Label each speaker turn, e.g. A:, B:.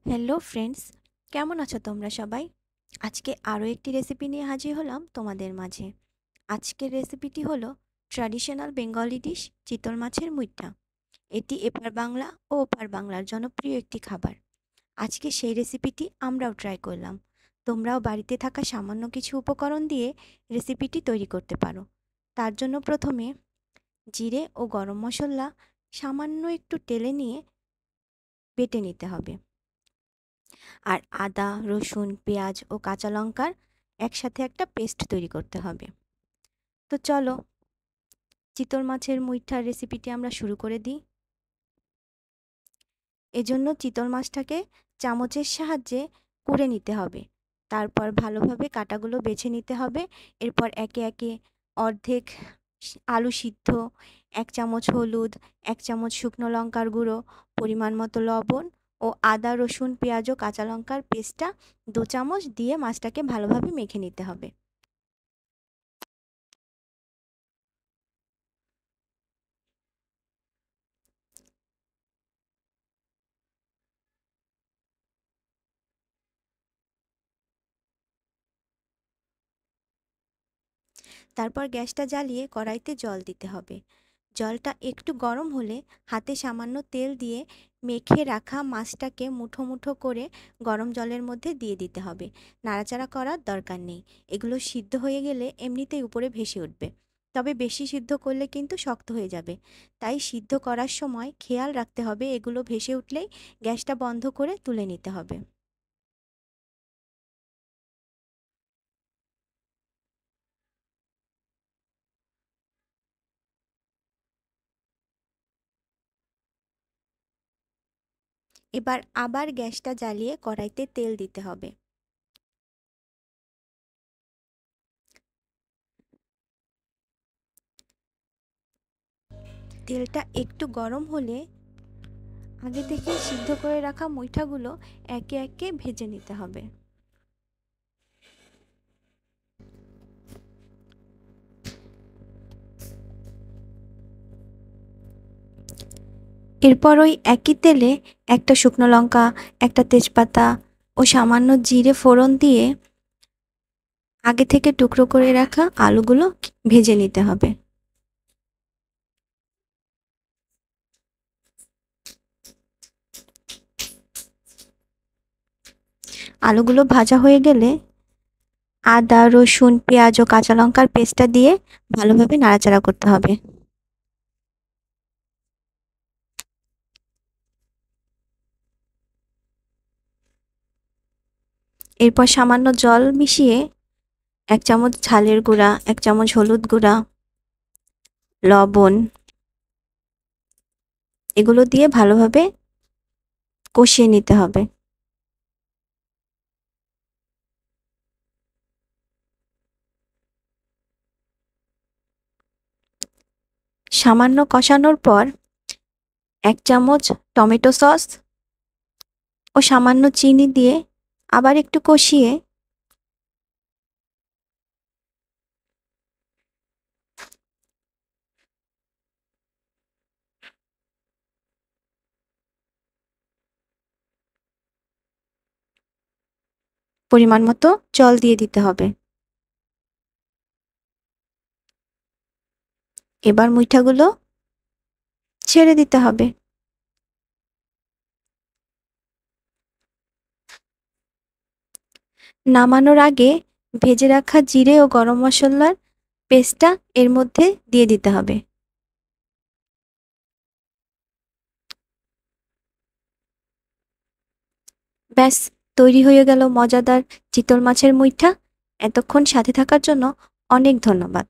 A: Hello friends, কেমন আছো তোমরা সবাই? আজকে আরও একটি রেসিপি নিয়ে হাজির হলাম তোমাদের মাঝে। আজকের রেসিপিটি হলো ট্র্যাডিশনাল বেঙ্গলি ডিশ চিতল মাছের মুইঠা। এটি এপার বাংলা ও ওপার বাংলার জনপ্রিয় একটি খাবার। আজকে সেই রেসিপিটি আমরাও ট্রাই করলাম। তোমরাও বাড়িতে থাকা সামান্য কিছু উপকরণ দিয়ে রেসিপিটি তৈরি করতে পারো। তার জন্য প্রথমে জিরে ও গরম মশলা সামান্য একটু তেলে নিয়ে বেটে নিতে হবে। আর আদা, রসুন, পেঁয়াজ ও কাঁচা লঙ্কার একসাথে একটা পেস্ট তৈরি করতে হবে। তো চলো চিতল মাছের মুইঠার রেসিপিটি আমরা শুরু করে দিই। এজন্য চিতল মাছটাকে চামচের সাহায্যে কুড়ে নিতে হবে। তারপর ভালোভাবে কাঁটাগুলো বেছে নিতে হবে। এরপর একে একে অর্ধেক আলু সিদ্ধ, 1 চামচ হলুদ, 1 চামচ শুকনো লঙ্কার গুঁড়ো, পরিমাণ মতো লবণ ও আদা, রসুন, পেঁয়াজ ও কাঁচা লঙ্কার পেস্টটা 2 চামচ দিয়ে মাছটাকে ভালোভাবে মেখে নিতে হবে। তারপর গ্যাসটা জ্বালিয়ে কড়াইতে জল দিতে হবে। জলটা একটু গরম হলে হাতে সামান্য তেল দিয়ে মেখে রাখা মাছটাকে মুঠো মুঠো করে গরম জলের মধ্যে দিয়ে দিতে হবে। নাড়াচাড়া করার দরকার নেই। এগুলো সিদ্ধ হয়ে গেলে এমনিতেই উপরে ভেসে উঠবে। তবে বেশি সিদ্ধ করলে কিন্তু শক্ত হয়ে যাবে। তাই সিদ্ধ করার সময় খেয়াল রাখতে হবে এগুলো ভেসে উঠলেই গ্যাসটা বন্ধ করে তুলে নিতে হবে। এবার আবার গ্যাসটা জ্বালিয়ে কড়াইতে তেল দিতে হবে। তেলটা একটু গরম হলে আগে থেকে সিদ্ধ করে রাখা মুইঠাগুলো একে একে ভেজে নিতে হবে। এরপর ওই একই তেলে একটা শুকনো লঙ্কা, একটা তেজপাতা ও সামান্য জিরে ফোড়ন দিয়ে আগে থেকে টুকরো করে রাখা আলুগুলো ভেজে নিতে হবে। আলুগুলো ভাজা হয়ে গেলে আদা, রসুন, পেঁয়াজ ও কাঁচা লঙ্কার পেস্টটা দিয়ে ভালোভাবে নাড়াচাড়া করতে হবে। এরপর সামান্য জল মিশিয়ে 1 চামচ ঝালের গুঁড়া, 1 চামচ হলুদ গুঁড়া, লবণ এগুলো দিয়ে ভালোভাবে কষিয়ে নিতে হবে। সামান্য কষানোর পর 1 চামচ টমেটো সস ও সামান্য চিনি দিয়ে আবার একটু কষিয়ে পরিমাণ মতো জল দিয়ে দিতে হবে। এবার মুইঠাগুলো ছেড়ে দিতে হবে। নামানোর আগে ভেজে রাখা জিরে ও গরম মশলার পেস্টটা এর মধ্যে দিয়ে দিতে হবে। ব্যাস, তৈরি হয়ে গেল মজাদার চিতল মাছের মুইঠা। এতক্ষণ সাথে থাকার জন্য অনেক ধন্যবাদ।